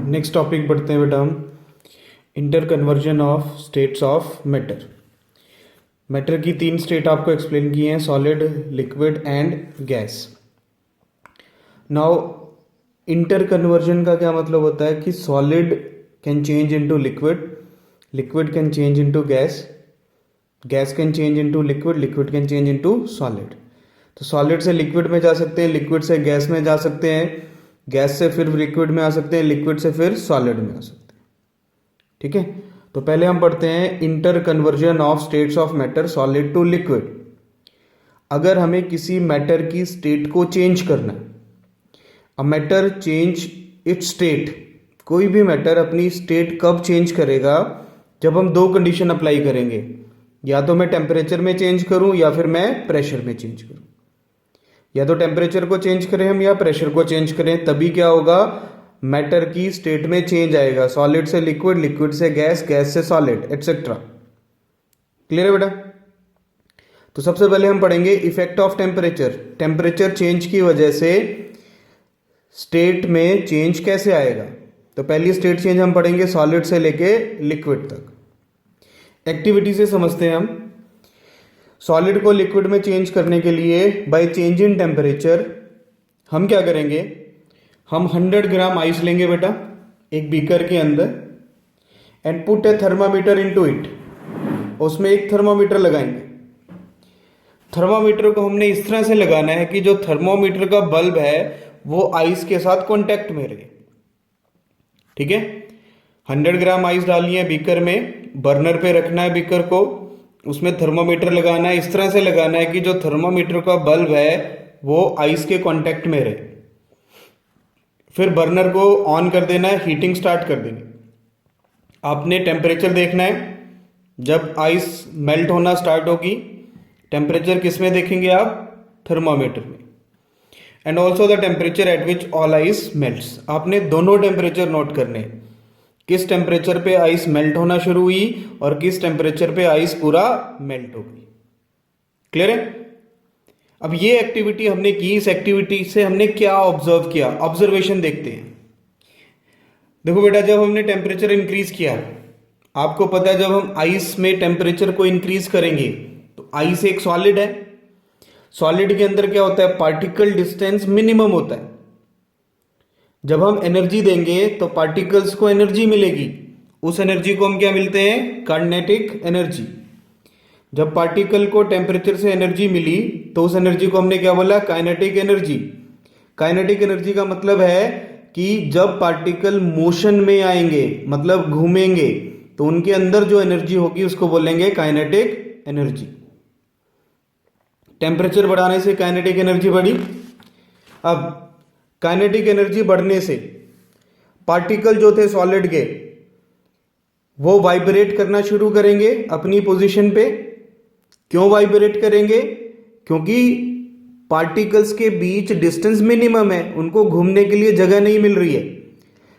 Next topic पढ़ते हैं बेटा हम inter conversion of states of matter. Matter की तीन स्टेट आपको एक्सप्लेन की हैं, solid, liquid and gas. Now inter conversion का क्या मतलब होता है कि solid can change into liquid, liquid can change into gas, gas can change into liquid, liquid can change into solid. तो सॉलिड से लिक्विड में जा सकते हैं, लिक्विड से गैस में जा सकते हैं, गैस से फिर लिक्विड में आ सकते हैं, लिक्विड से फिर सॉलिड में आ सकते हैं। ठीक है, तो पहले हम पढ़ते हैं inter conversion of states of matter solid to liquid. अगर हमें किसी मैटर की स्टेट को चेंज करना है, a matter change it's state, कोई भी मैटर अपनी स्टेट कब चेंज करेगा? जब हम दो कंडीशन अप्लाई करेंगे, या तो मैं टेम्परेचर में चेंज करूं या फिर मैं प्रेशर में चेंज करूं। या तो टेम्परेचर को चेंज करें हम या प्रेशर को चेंज करें, तभी क्या होगा, मैटर की स्टेट में चेंज आएगा, सॉलिड से लिक्विड, लिक्विड से गैस, गैस से सॉलिड, एटसेट्रा। क्लियर है बेटा? तो सबसे पहले हम पढ़ेंगे effect of temperature. Temperature change की वजह से स्टेट में चेंज कैसे आएगा। तो पहली स्टेट चेंज हम पढ़ेंगे सॉलिड से लेके लिक्विड तक। एक्टिविटी से समझते हैं हम। सॉलिड को लिक्विड में चेंज करने के लिए बाय चेंज इन टेम्परेचर हम क्या करेंगे, हम 100 ग्राम आइस लेंगे बेटा एक बीकर के अंदर, and put A thermometer into it. उसमें एक थर्मामीटर लगाएंगे। थर्मामीटर को हमने इस तरह से लगाना है कि जो थर्मामीटर का बल्ब है वो आइस के साथ कांटेक्ट में रहे। ठीक है, 100 ग्राम आइस डालनी है बीकर में, बर्नर पे रखना है बीकर को, उसमें थर्मामीटर लगाना है, इस तरह से लगाना है कि जो थर्मामीटर का बल्ब है वो आइस के कांटेक्ट में रहे। फिर बर्नर को ऑन कर देना है, हीटिंग स्टार्ट कर देंगे। आपने टेम्परेचर देखना है, जब आइस मेल्ट होना स्टार्ट होगी, टेम्परेचर किस में देखेंगे आप? थर्मामीटर में। And also the temperature at which all ice melts. आपने दोनों टेम्परेचर नोट करने हैं, किस टेम्परेचर पे आइस मेल्ट होना शुरू हुई और किस टेम्परेचर पे आइस पूरा मेल्ट हो गई। क्लियर है? अब ये एक्टिविटी हमने की, इस एक्टिविटी से हमने क्या ऑब्जर्व किया, ऑब्जर्वेशन देखते हैं। देखो बेटा, जब हमने टेम्परेचर इंक्रीज किया, आपको पता है जब हम आइस में टेम्परेचर को इंक्रीज करेंगे तो आइस एक सॉलिड है, सॉलिड के अंदर क्या होता है, पार्टिकल डिस्टेंस मिनिमम होता है। जब हम एनर्जी देंगे तो पार्टिकल्स को एनर्जी मिलेगी, उस एनर्जी को हम क्या मिलते हैं, काइनेटिक एनर्जी। जब पार्टिकल को टेम्परेचर से एनर्जी मिली तो उस एनर्जी को हमने क्या बोला, काइनेटिक एनर्जी। काइनेटिक एनर्जी का मतलब है कि जब पार्टिकल मोशन में आएंगे, मतलब घूमेंगे, तो उनके अंदर जो एनर्जी होगी उसको बोलेंगे काइनेटिक एनर्जी। टेम्परेचर बढ़ाने से काइनेटिक एनर्जी बढ़ी। अब काइनेटिक एनर्जी बढ़ने से पार्टिकल जो थे सॉलिड के वो वाइब्रेट करना शुरू करेंगे अपनी पोजीशन पे। क्यों वाइब्रेट करेंगे? क्योंकि पार्टिकल्स के बीच डिस्टेंस मिनिमम है, उनको घूमने के लिए जगह नहीं मिल रही है।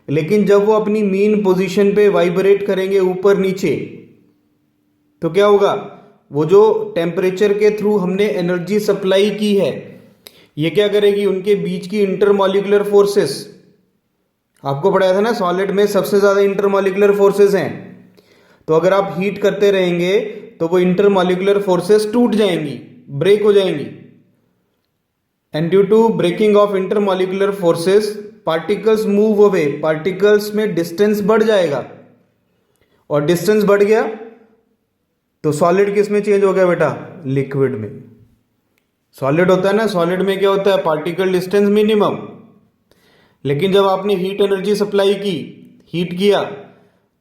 लेकिन जब वो अपनी मीन पोजीशन पे वाइब्रेट करेंगे ऊपर नीचे, तो क्या होगा, वो जो टेम्परेचर के थ्रू हमने एनर्जी सप्लाई की है, ये क्या करेगी, उनके बीच की इंटरमॉलिक्यूलर फोर्सेस, आपको पढ़ाया था ना सॉलिड में सबसे ज्यादा इंटरमॉलिक्यूलर फोर्सेस हैं। तो अगर आप हीट करते रहेंगे तो वो इंटरमॉलिक्यूलर फोर्सेस टूट जाएंगी, ब्रेक हो जाएंगी। And due to breaking of intermolecular forces particles move away, particles में डिस्टेंस बढ़ जाएगा, और डिस्टेंस बढ़ गया तो सॉलिड किस में चेंज हो गया बेटा, लिक्विड में। सॉलिड होता है ना, सॉलिड में क्या होता है, पार्टिकल डिस्टेंस मिनिमम। लेकिन जब आपने हीट एनर्जी सप्लाई की, हीट किया,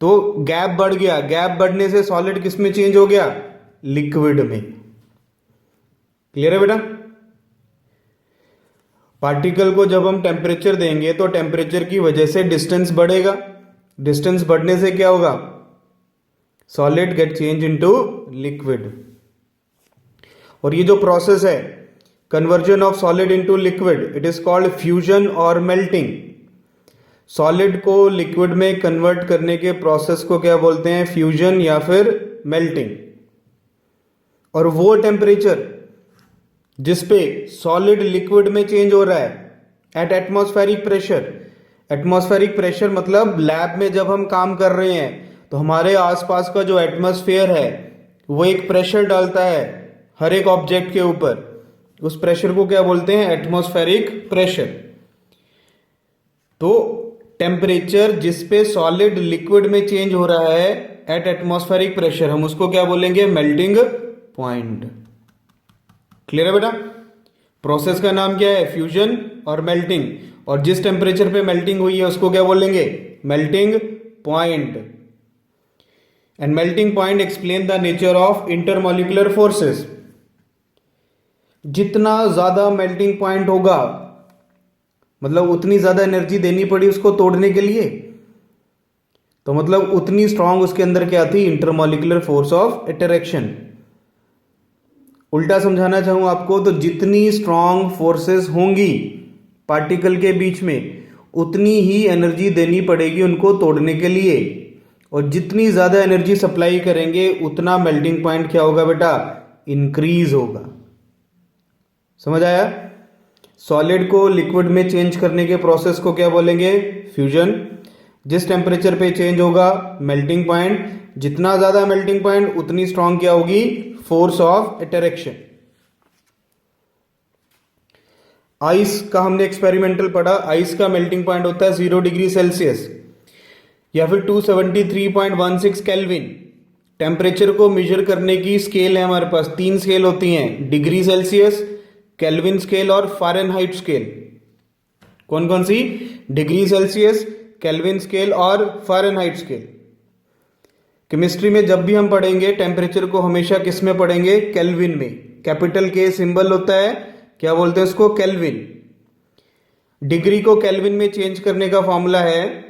तो गैप बढ़ गया, गैप बढ़ने से सॉलिड किस में चेंज हो गया, लिक्विड में। क्लियर है बेटा? पार्टिकल को जब हम टेम्परेचर देंगे तो टेम्परेचर की वजह से डिस्टेंस बढ़ेगा, डिस्टेंस बढ़ने से क्या होगा, solid get change into liquid. और ये जो प्रोसेस है conversion of solid into liquid, it is called fusion और मेल्टिंग। सॉलिड को लिक्विड में कन्वर्ट करने के प्रोसेस को क्या बोलते हैं, फ्यूजन या फिर मेल्टिंग। और वो टेम्परेचर जिसपे सॉलिड लिक्विड में चेंज हो रहा है at atmospheric pressure, atmospheric pressure मतलब लैब में जब हम काम कर रहे हैं तो हमारे आसपास का जो एटमॉस्फेयर है वो एक प्रेशर डालता है हर एक ऑब्जेक्ट के ऊपर। उस प्रेशर को क्या बोलते हैं? Atmospheric pressure. तो टेम्परेचर जिस पे सॉलिड लिक्विड में चेंज हो रहा है एट एटमॉस्फेरिक प्रेशर, हम उसको क्या बोलेंगे? Melting point. क्लियर है बेटा? प्रोसेस का नाम क्या है? फ्यूजन और मेल्टिंग। और जिस टेम्परेचर पे मेल्टिंग हुई है उसको क्या बोलेंगे? Melting point. And melting point explain the nature of intermolecular forces. जितना ज्यादा मेल्टिंग पॉइंट होगा मतलब उतनी ज्यादा एनर्जी देनी पड़ी उसको तोड़ने के लिए, तो मतलब उतनी स्ट्रांग उसके अंदर क्या थी? Intermolecular force of interaction. उल्टा समझाना चाहूं आपको तो जितनी स्ट्रांग फोर्सेस होंगी पार्टिकल के बीच में उतनी ही एनर्जी देनी पड़ेगी उनको तोड़ने के लिए, और जितनी ज्यादा एनर्जी सप्लाई करेंगे उतना मेल्टिंग पॉइंट क्या होगा बेटा? इंक्रीज होगा। समझ आया? सॉलिड को लिक्विड में चेंज करने के प्रोसेस को क्या बोलेंगे? फ्यूजन। जिस टेम्परेचर पे चेंज होगा मेल्टिंग पॉइंट, जितना ज्यादा मेल्टिंग पॉइंट उतनी स्ट्रांग क्या होगी? Force of interaction. आइस का हमने एक्सपेरिमेंटल पढ़ा। आइस का मेल्टिंग पॉइंट होता है 0 डिग्री सेल्सियस या फिर 273.16 केल्विन। टेम्परेचर को मेजर करने की स्केल है हमारे पास, 3 स्केल होती हैं, डिग्री सेल्सियस, केल्विन स्केल और फ़ारेनहाइट स्केल। कौन कौन सी? डिग्री सेल्सियस, केल्विन स्केल और फ़ारेनहाइट स्केल। केमिस्ट्री में जब भी हम पढ़ेंगे टेम्परेचर को हमेशा किस में पढ़ेंगे? केल्विन में। कैपिटल के सिंबल होता है, क्या बोलते हैं उसको? केल्विन। डिग्री को केल्विन में चेंज करने का फॉर्मूला है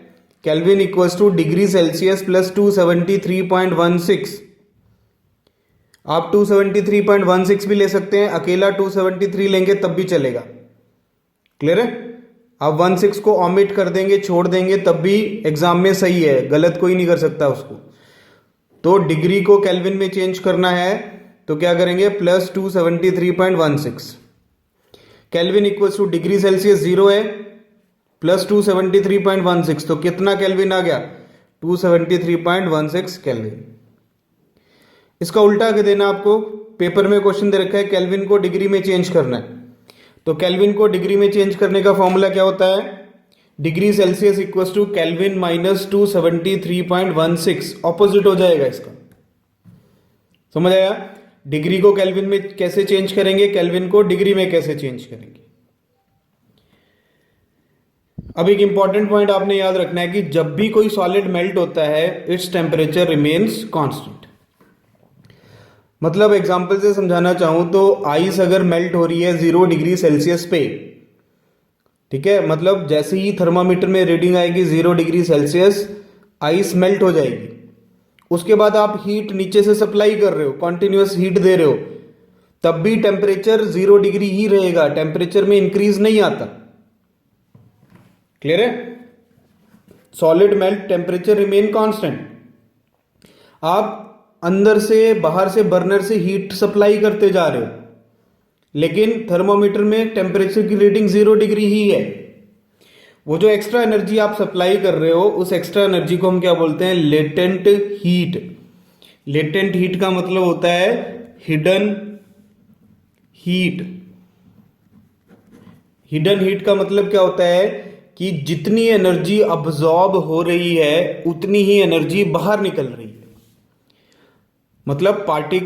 kelvin equals two degree Celsius plus 273.16। आप 273.16 भी ले सकते हैं, अकेला 273 लेंगे तब भी चलेगा। क्लियर है? आप 16 को ऑमिट कर देंगे, छोड़ देंगे तब भी एग्जाम में सही है, गलत कोई नहीं कर सकता उसको। तो डिग्री को केल्विन में चेंज करना है तो क्या करेंगे? Plus 273.16। Kelvin equals two degree Celsius 0 है, प्लस 273.16, तो कितना केल्विन आ गया? 273.16 केल्विन। इसका उल्टा के देना आपको, पेपर में क्वेश्चन दे रखा है केल्विन को डिग्री में चेंज करना है, तो केल्विन को डिग्री में चेंज करने का फॉर्मूला क्या होता है? Degree Celsius equals to Kelvin minus 273.16। Opposite हो जाएगा इसका। समझ आया? डिग्री को केल्विन में कैसे चेंज करेंगे, केल्विन को डिग्री में कैसे चेंज करेंगे। अब एक इंपॉर्टेंट पॉइंट आपने याद रखना है कि जब भी कोई सॉलिड मेल्ट होता है इट्स टेम्परेचर रिमेन्स कांस्टेंट। मतलब एग्जांपल से समझाना चाहूं तो आइस अगर मेल्ट हो रही है 0 डिग्री सेल्सियस पे, ठीक है, मतलब जैसे ही थर्मामीटर में रीडिंग आएगी 0 डिग्री सेल्सियस आइस मेल्ट हो जाएगी। उसके बाद आप हीट नीचे से सप्लाई कर रहे हो, कॉन्टिन्यूअस हीट दे रहे हो, तब भी टेम्परेचर 0 डिग्री ही रहेगा, टेम्परेचर में इंक्रीज नहीं आता। क्लियर है? Solid melt temperature remain constant. आप अंदर से बाहर से बर्नर से हीट सप्लाई करते जा रहे हो लेकिन थर्मोमीटर में टेम्परेचर की रीडिंग 0 डिग्री ही है। वो जो एक्स्ट्रा एनर्जी आप सप्लाई कर रहे हो उस एक्स्ट्रा एनर्जी को हम क्या बोलते हैं? Latent heat. लेटेंट हीट का मतलब होता है हिडन हीट। हिडन हीट का मतलब क्या होता है कि जितनी एनर्जी अब्सॉर्ब हो रही है उतनी ही एनर्जी बाहर निकल रही है। मतलब पार्टिकल